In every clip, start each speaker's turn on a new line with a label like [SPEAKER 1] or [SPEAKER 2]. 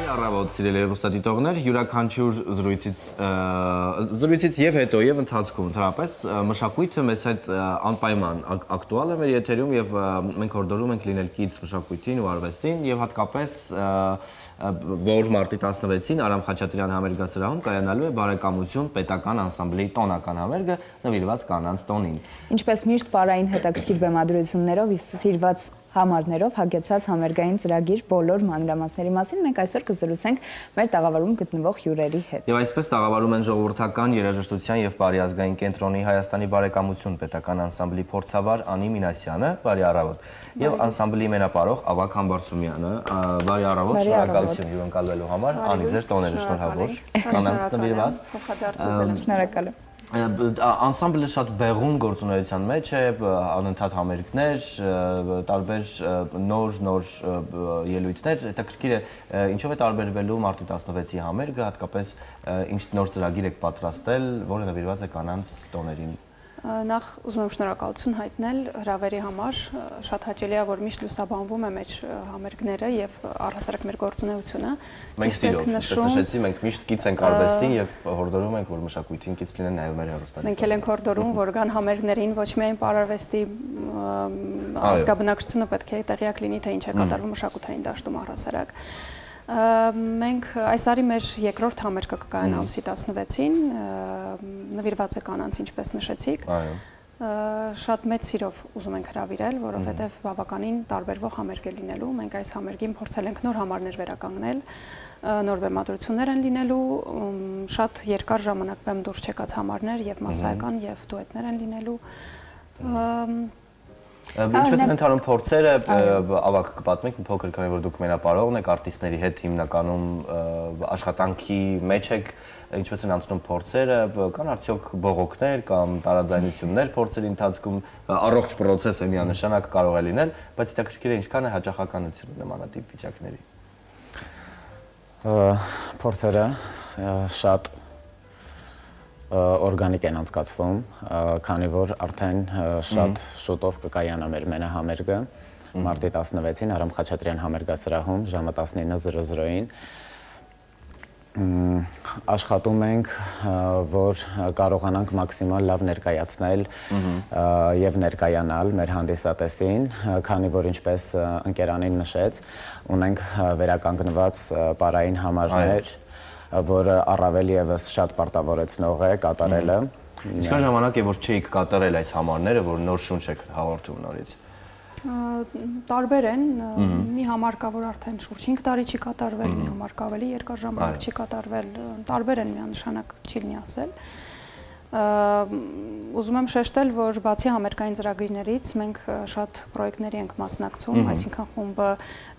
[SPEAKER 1] Առավոտ սիրելի հեռուստադիտողներ, յուրաքանչյուր զրույցից եւ հետո եւ ընթացքում ընդհանրապես մշակույթը մեզ հետ անպայման ակտուալ է մեր եթերում եւ մենք հորդորում ենք լինել կից մշակույթին ու արվեստին եւ հատկապես որ մարտի 16-ին Արամ Խաչատրյան համերգասրահում կայանալու է բարեկամություն պետական անսամբլի տոնական համերգը նվիրված կանանց տոնին։
[SPEAKER 2] Ինչպես միշտ պարային հետաքրքիր բեմադրություններով սիրված համարներով հագեցած համերգային ծրագիր բոլոր մանրամասների մասին մենք այսօր կզրուցենք մեր տաղավարում գտնվող հյուրերի հետ։
[SPEAKER 1] Եվ այսպես տաղավարում են ժողովրդական երաժշտության եւ բարի ազգային կենտրոնի Հայաստանի բարեկամություն պետական անսամբլի փորձավար Անի Մինասյանը, բարի առավոտ, եւ անսամբլի մենապարող Ավագ Համբարձումյանը, բարի առավոտ, շնորհակալություն հյուրընկալվելու համար, Անի ձեր տոները շնորհավոր, կանանց նվիրված,
[SPEAKER 2] շնորհակալ եմ։
[SPEAKER 1] Անսամբլը շատ բեղուն գործունեության մեջ է, անընդհատ համերգներ, տարբեր նոր ելույթներ, հետաքրքիր է ինչով է տարբերվելու մարտի 16-ի համերգը, հատկապես ինչ նոր ծրագիր եք պատրաստել, որը նվիրված է կանանց տոներին։
[SPEAKER 3] Նախ ուզում եմ շնորհակալություն հայտնել հրավերի համար, շատ հաճելի է, որ միշտ լուսաբանվում է մեր համերգները եւ առհասարակ մեր գործունեությունը։
[SPEAKER 1] Մենք սիրով, նշեցի, մենք միշտ կից ենք արվեստին եւ հորդորում ենք, որ մշակույթին կից լինեն նաեւ մեր հեռուստադիտողները։
[SPEAKER 3] Մենք էլ ենք հորդորում, որ կան համերգներին ոչ միայն պարարվեստի ազգաբնակչությունը պետք է տեղյակ լինի, թե ինչ է կատարվում մշակութային դաշտում առհասարակ։ Մենք այս տարի մեր երկրորդ համերգը կկայանա ամսի 16-ին, նվիրված է կանանց, ինչպես նշեցիք։ Շատ մեծ սիրով ուզում ենք հրավիրել, որովհետև բավականին տարբերվող համերգ է լինելու։ Մենք այս համերգին փորձել ենք նոր համարներ վերականգնել, նոր բեմադրություններ են լինելու, շատ երկար ժամանակ բեմ դուրս չեկած համարներ եւ մասսայական եւ դուետներ են լինելու։
[SPEAKER 1] Ինչպես են ընթանում փորձերը, ավագ կպատմենք մի փոքր, քանի որ դուք մենապարողն եք, արտիստների հետ հիմնականում աշխատանքի մեջ եք, ինչպես են անցնում փորձերը, կան արդյոք բողոքներ կամ տարաձայնություններ փորձերի ընթացքում, առողջ process է միանշանակ կարող է լինել, բայց հետաքրքիր է ինչքան է հաճախականությունը նմանատիպ վիճակների։
[SPEAKER 4] Փորձերը շատ օրգանիկ են անցկացվում, քանի որ արդեն շատ շուտով կկայանա մեր մենահամերգը մարտի 16-ին Արամ Խաչատրյան համերգասրահում ժամը 19:00-ին աշխատում ենք, որ կարողանանք մաքսիմալ լավ ներկայացնել եւ ներկայանալ մեր հանդիսատեսին, քանի որ ինչպես ընկերանին նշեց, ունենք վերականգնված պարային համարներ, որը առավել եւս շատ պարտավորեցնող է կատարելը։
[SPEAKER 1] Ինչքան ժամանակ է որ չէիք կատարել այս համարները, որ նոր շունչ եք հաղորդում նորից։
[SPEAKER 3] Տարբեր են, մի համար կա, որ արդեն շուրջ 5 տարի չի կատարվել, մի համար կա ավելի երկար ժամանակ չի կատարվել, տարբեր են միանշանակ չի լինի ասել։ Ուզում եմ շեշտել, որ բացի համերգային ծրագրերից մենք շատ պրոյեկտների ենք մասնակցում, այսինքն խումբը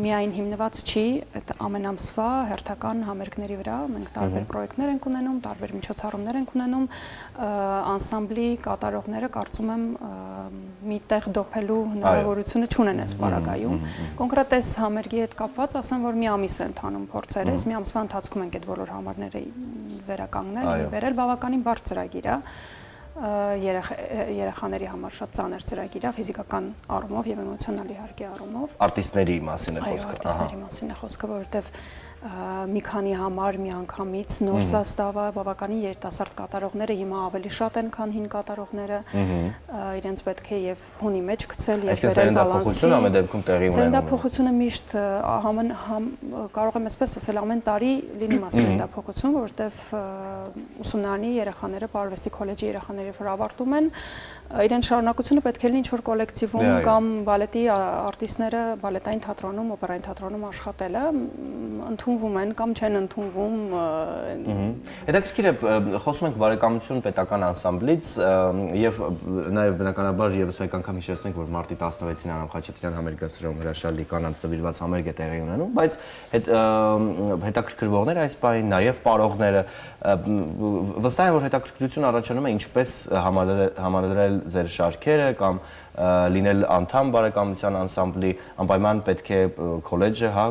[SPEAKER 3] միայն հիմնված չի այդ ամենամսվա հերթական համերգների վրա, մենք տարբեր պրոյեկտներ ենք ունենում, տարբեր միջոցառումներ ենք ունենում, անսամբլի կատարողները կարծում եմ մի տեղ դոփելու հնարավորությունը չունեն այս պարագայում։ Կոնկրետ այս համերգի հետ կապված ասեմ, որ մի ամիս է ընթանում փորձերը, մի ամսվա ընթացքում ենք այդ բոլոր համարները վերականգնել, վերել բավականին բարդ ծրագիր է, երեխաների համար շատ ծանր ծրագիր է, ֆիզիկական առումով եւ էմոցիոնալ իհարկե առումով։
[SPEAKER 1] Արտիստների մասին է խոսքը։
[SPEAKER 3] Արտիստների մասին է խոսքը, որովհետեւ մի քանի համար միանգամից նոր սաստավը բավականին երիտասարդ կատարողները հիմա ավելի շատ են, քան հին կատարողները, իրենց պետք է եւ հունի մեջ գցել եւ վերել բալանսի։
[SPEAKER 1] Ամեն դեպքում տեղի ունենում։
[SPEAKER 3] Սերնդափոխությունը միշտ կարող եմ այսպես ասել, ամեն տարի լինի սերնդափոխություն, որովհետեւ ուսումնարանի երեխաները, Պարարվեստի քոլեջի երեխաները, որ ավարտում են, իրենց շարունակությունը պետք է լինի ինչ-որ կոլեկտիվում կամ բալետի արտիստները բալետային թատրոնում, օպերային թատրոնում աշխատելը ընդունվում են կամ չեն ընդունվում։
[SPEAKER 1] Հետաքրքիր է, խոսում ենք բարեկամություն պետական անսամբլից եւ նաեւ բնականաբար եւս մեկ անգամ հիշեցնենք, որ մարտի 16-ին Արամ Խաչատրյան համերգասրահում հրաշալի կանանց նվիրված համերգ է տեղի ունենում, բայց հետաքրքրվողները այս պահին նաեւ պարողները վստահ եմ, որ հետաքրքրություն առաջանում է ինչպես համալրել ձեր շարքերը կամ լինել անդամ բարեկամության անսամբլի, անպայման պետք է քոլեջը, հա,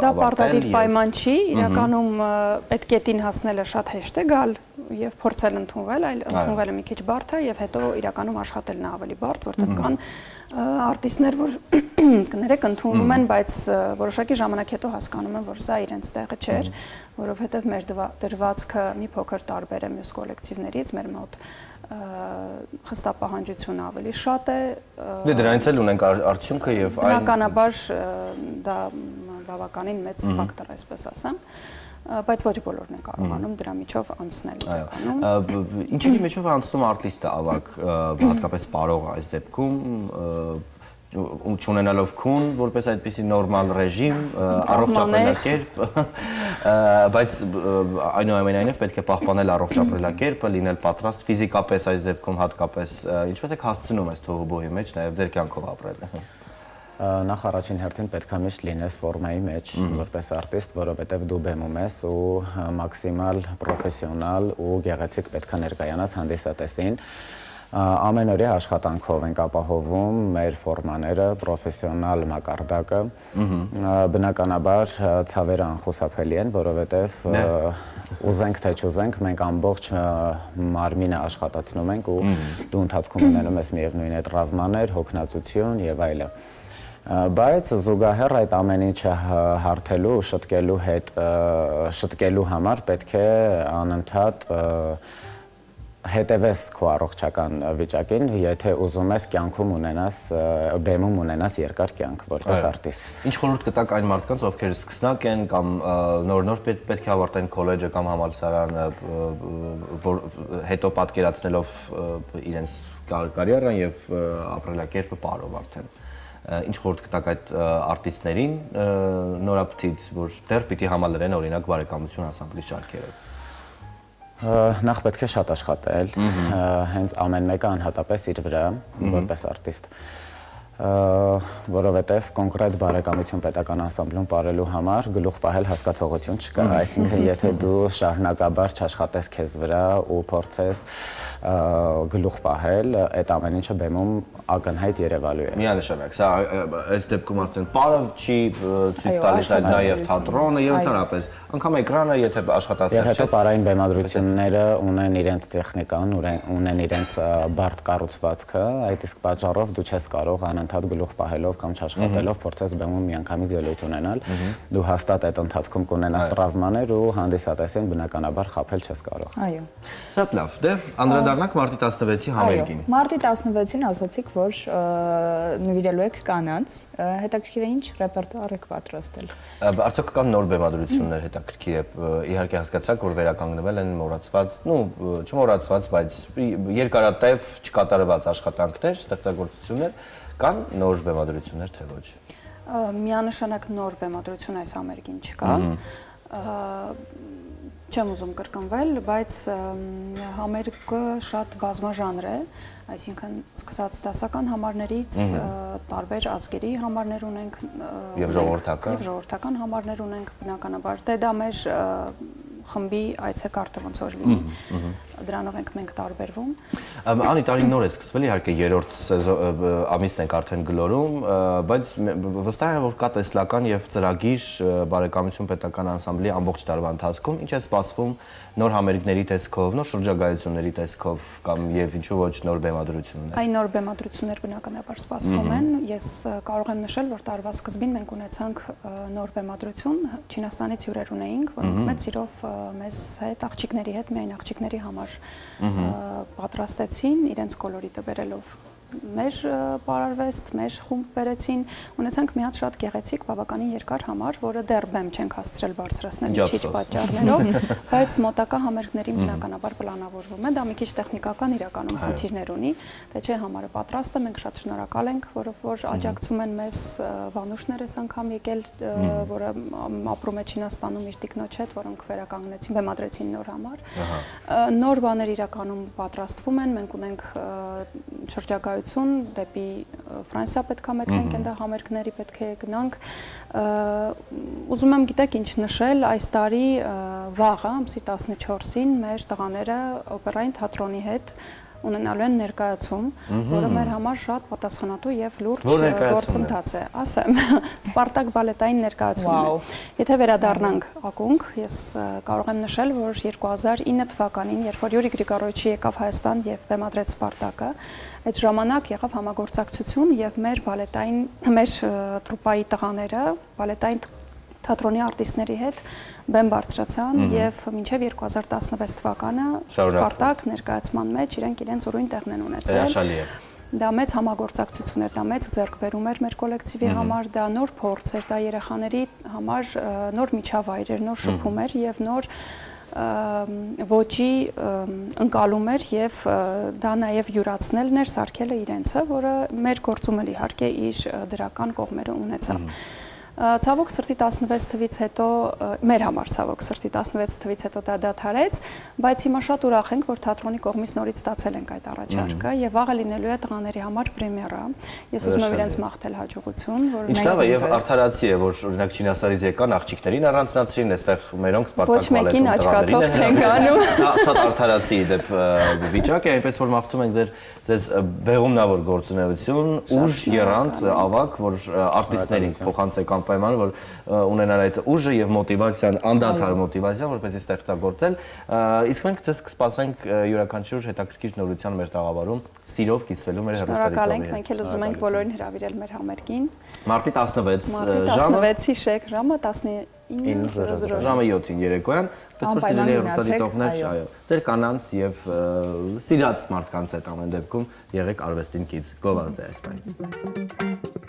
[SPEAKER 3] դա պարտադիր պայման չի, իրականում այդ կետին հասնելը շատ հեշտ է գալ, եւ փորձել ընդունվել, այլ ընդունվելը մի քիչ բարդ է եւ հետո իրականում աշխատելն է ավելի բարդ, որտեղ կան արտիստներ, որ կներեք ընդունվում են, բայց որոշակի ժամանակ հետո հասկանում են, որ սա իրենց տեղը չէր, որովհետեւ մեր դրվածքը մի փոքր տարբեր է մյուս կոլեկտիվներից, մեր մոտ խստապահանջությունը ավելի շատ է։
[SPEAKER 1] Դե դրանից էլ ունենք արդյունքը եւ այն
[SPEAKER 3] բնականաբար դա բավականին մեծ ֆակտոր է, այսպես ասեմ, բայց ոչ բոլորն են կարողանում դրա միջով անցնել իրականում։
[SPEAKER 1] Ինչի միջով է անցնում արտիստը ավագ, հատկապես պարողը այս դեպքում, չունենալով քուն, որպես այդպիսի նորմալ ռեժիմ, առողջ ապրելակերպ, բայց այնուամենայնիվ պետք է պահպանել առողջ ապրելակերպը, լինել պատրաստ ֆիզիկապես այս դեպքում հատկապես, ինչպես եք հասցնում այս թողուբոհի մեջ նաև ձեր կյանքով ապրել։
[SPEAKER 4] Նախ առաջին հերթին պետք է միշտ լինես ֆորմայի մեջ որպես արտիստ, որովհետև դու բեմում ես ու մաքսիմալ պրոֆեսիոնալ ու գեղեցիկ պետք է ներկայանաս հանդիսատեսին։ Ամենօրյա աշխատանքով ենք ապահովում մեր ֆորմաները, պրոֆեսիոնալ մակարդակը, բնականաբար ցավերը անխուսափելի են, որովհետև ուզենք թե չուզենք, մենք ամբողջ մարմինը աշխատացնում ենք ու դու ընթացքում ունենում ես միևնույն է տրավմաներ, հոգնածություն եւ այլն։ Բայց զուգահեռ այդ ամեն ինչը հարթելու ու շտկելու համար պետք է անընդհատ հետևես քո առողջական վիճակին, եթե ուզում ես կյանքում ունենաս, բեմում ունենաս երկար կյանք որպես արտիստ։
[SPEAKER 1] Ինչ խորհուրդ կտաք այն մարդկանց, ովքեր սկսնակ են կամ նոր պետք է ավարտեն քոլեջը կամ համալսարանը, որ հետո պատկերացնելով իրենց կարիերան եւ ապրելակերպը պարով արդեն։ Ինչ խորհուրդ կտաք այդ արտիստներին նորապտիտ, որ դեռ պիտի համալրեն օրինակ բարեկամություն անսամբլի շարքերը։
[SPEAKER 4] Նախ պետք է շատ աշխատել, հենց ամեն մեկը անհատապես իր վրա, որպես արտիստ, որովհետև կոնկրետ բարեկամություն պետական անսամբլում ապրելու համար գլուխ պահել հասկացողություն չկա, այսինքն եթե դու շարունակաբար չաշխատես քեզ վրա ու փորձես գլուխ պահել, այդ ամեն ինչը բեմում ակնհայտ երևալու է։
[SPEAKER 1] Միանշանակ, սա այս դեպքում արդեն պարը չի ցույց տալիս, այլ նաև թատրոնը եւ ընդհանրապես անգամ էկրանը, եթե աշխատասեր չէ։
[SPEAKER 4] Եվ հետո պարային բեմադրությունները ունեն իրենց տեխնիկան, ունեն իրենց բարդ կառուցվածքը, այդ իսկ պատճառով դու չես կարող անընդհատ գլուխ պահելով կամ չաշխատելով փորձես բեմում միանգամից ելույթ ունենալ։ Դու հաստատ այդ ընթացքում կունենաս տրավմաներ ու հանդիսատեսին բնականաբար խաբել չես կարող։
[SPEAKER 2] Այո։
[SPEAKER 1] Շատ լավ, դե անդրադառնանք մարտի 16-ի համերգին։
[SPEAKER 2] Մարտի 16-ին ասացիք, որ նվիրելու եք կանանց, հետաքրքիր է ինչ ռեպերտուար եք պատրաստել։
[SPEAKER 1] Արդյոք կան նոր բեմադրություններ հետաքրքիր է, իհարկե հասկացաք, որ վերականգնվել են մոռացված, չմոռացված, բայց երկարատև չկատարված աշխատանքներ, ստեղծագործություններ, կան նոր բեմադրություններ, թե ոչ։
[SPEAKER 3] Միանշանակ նոր բեմադրություն այս համերգին չկա։ Չեմ ուզում կրկնվել, բայց համերգը շատ բազմաժանր է, այսինքն սկսած դասական համարներից տարբեր ազգերի համարներ ունենք
[SPEAKER 1] եւ
[SPEAKER 3] ժողովրդական համարներ ունենք, բնականաբար դե դա մեր խմբի այցեկարգը ոնց որ լինի, դրանով ենք մենք տարբերվում։
[SPEAKER 1] Անի տարին նոր է սկսվել, իհարկե երրորդ ամիսն ենք արդեն գլորում, բայց վստահ եմ, որ կա տեսլական եւ ծրագիր բարեկամություն պետական անսամբլի ամբողջ տարվա ընթացքում, ինչ է սպասվում նոր համերգների տեսքով, նոր շրջագայությունների տեսքով կամ եւ ինչու ոչ նոր բեմադրություններ։
[SPEAKER 3] Այն նոր բեմադրություններ բնականաբար սպասվում են, ես կարող եմ նշել, որ տարվա սկզբին մենք ունեցանք նոր բեմադրություն, Չինաստանից հյուրեր ունեինք, որոնք մեծ սիրով մեզ հետ աղջիկների հետ միայն աղջիկների համար պատրաստեցին իրենց կոլորիտը բերելով մեր պարարվեստ, մեր խումբ բերեցին, ունեցանք մի հատ շատ գեղեցիկ, բավականին երկար համար, որը դեռ բեմ չենք հասցրել բարձրացնել քիչ պատճառներով, բայց մոտակա համերգներին բնականաբար պլանավորվում է, դա մի քիչ տեխնիկական իրականում խնդիրներ ունի, թե չէ համարը պատրաստ է, մենք շատ շնորհակալ ենք, որ աջակցում են մեզ Վանուշներ այս անգամ եկել, որը ապրում է Չինաստանում իր տիկնոջ հետ, որոնք վերականգնեցին, բեմադրեցին նոր համար։ Նոր բաներ իրականում պատրաստվում են, մենք ունենք շրջագայություն դեպի Ֆրանսիա պետք է մեկնենք, այնտեղ համերգների պետք է գնանք։ Ուզում եմ գիտեք ինչ նշել, այս տարի վաղը, ամսի 14-ին մեր տղաները օպերային թատրոնի հետ ունենալու են ներկայացում, որը մեր համար շատ պատասխանատու եւ լուրջ
[SPEAKER 1] Որ ներկայացումն է։
[SPEAKER 3] գործընթաց է, ասեմ, Սպարտակ բալետային ներկայացումն է։ Եթե վերադառնանք ակունք, ես կարող եմ նշել, որ 2009 թվականին, երբ որ Յուրի Գրիգորովիչը եկավ Հայաստան եւ բեմադրեց Սպարտակը, այդ ժամանակ եղավ համագործակցություն եւ մեր բալետային, մեր տրուպայի տղաները բալետային թատրոնի արտիստների հետ բեմ բարձրացան եւ մինչեւ 2016 թվականը Սպարտակ ներկայացման մեջ իրենց ուրույն տեղն են ունեցել։
[SPEAKER 1] Հրաշալի է։
[SPEAKER 3] Դա մեծ համագործակցություն էր, դա մեծ ձեռքբերում էր մեր կոլեկտիվի համար, դա նոր փորձ էր, դա երեխաների համար նոր միջավայր էր, նոր շփում էր եւ նոր ոճի ընկալում էր եւ դա նաեւ յուրացնելն էր, սարքելը իրենցը, որը մեր գործում էլ իհարկե իր դրական կողմերը ունեցավ։ Ցավոք սրտի 16 թվից հետո մեր համար ցավոք սրտի 16 թվից հետո դա դադարեց, բայց հիմա շատ ուրախ ենք, որ թատրոնի կողմից նորից ստացել ենք այդ առաջարկը եւ վաղը լինելու է տղաների համար պրեմիերա։ Ես ուզում եմ իրենց մաղթել հաջողություն, որ
[SPEAKER 1] Ինչ լավ է եւ արդարացի է, որ օրինակ Չինաստանից եկան աղջիկներին առանձնացրին, այստեղ մերոնք Սպարտակ
[SPEAKER 3] բալետում տղաներին չենք անում։
[SPEAKER 1] Շատ արդարացի դեպ վիճակ է, այնպես որ մաղթում ենք ձեզ բեղումնավոր գործունեություն, ուժ, եռանդ, ավակ, որ արտիստներին փոխանցեք անպայման, որ ունենան այդ ուժը եւ մոտիվացիան, անդադար մոտիվացիան, որպեսզի ստեղծագործել։ Իսկ մենք ձեզ կսպասենք յուրաքանչյուր հետաքրքիր նորության մեր տաղավարում, սիրով կիսվելու մեր հեռուստաների
[SPEAKER 3] Շնորհակալ ենք, մենք էլ ուզում ենք բոլորին հրավիրել մեր համերգին։
[SPEAKER 1] Մարտի 16
[SPEAKER 3] ժամը 16-ի շեք, ժամը 19:00
[SPEAKER 1] ժամը 7-ին երեկոյան, պես որ սիրելի հեռուստադիտողներ, այո, ձեր կանանց եւ սիրած մարդկանց հետ ամեն դեպքում եղեք արվեստին կից, գովազդ է այս բանը։